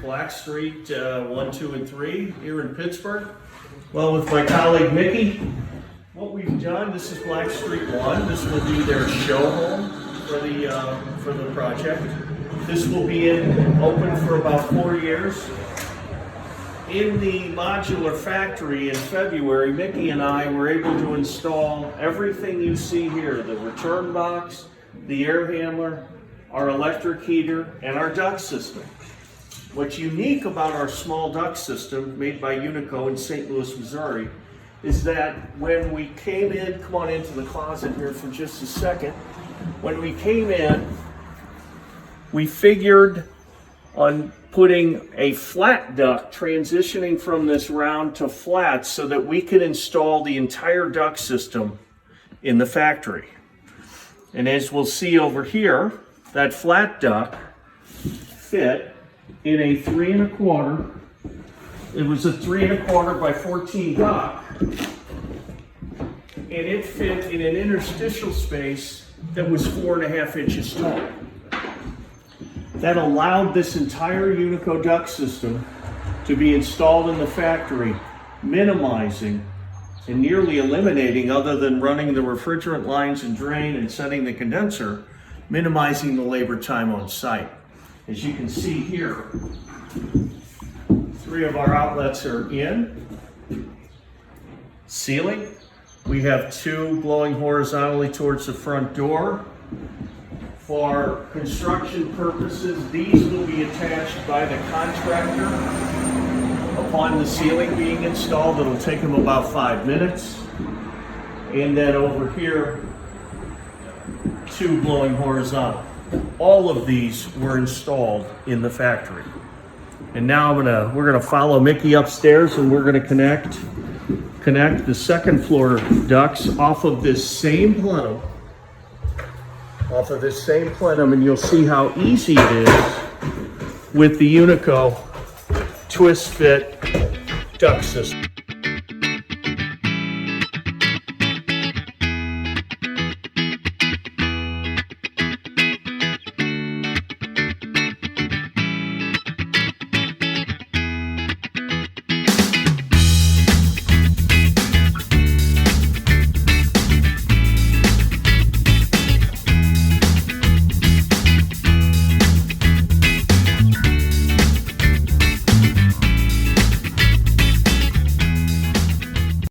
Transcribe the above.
Black Street 1, 2, and 3 here in Pittsburgh. Well, with my colleague Mickey, what we've done, this is Black Street 1. This will be their show home for the project. This will be open for about 4 years. In the modular factory in February, Mickey and I were able to install everything you see here, the return box, the air handler, our electric heater, and our duct system. What's unique about our small duct system made by Unico in St. Louis, Missouri, is that when we came in, come on into the closet here for just a second, when we came in, we figured on putting a flat duct, transitioning from this round to flat so that we could install the entire duct system in the factory. And as we'll see over here, that flat duct fit in a 3 1/4. It was a 3 1/4 by 14 duct, and it fit in an interstitial space that was 4.5 inches tall. That allowed this entire Unico duct system to be installed in the factory, minimizing and nearly eliminating, other than running the refrigerant lines and drain and setting the condenser, minimizing the labor time on site. As you can see here, 3 of our outlets are in. Ceiling, we have 2 blowing horizontally towards the front door. For construction purposes, these will be attached by the contractor upon the ceiling being installed. It'll take them about 5 minutes. And then over here, 2 blowing horizontal. All of these were installed in the factory. And now we're gonna follow Mickey upstairs, and we're gonna connect the second floor ducts off of this same plenum. And you'll see how easy it is with the Unico Twist-Fit duct system.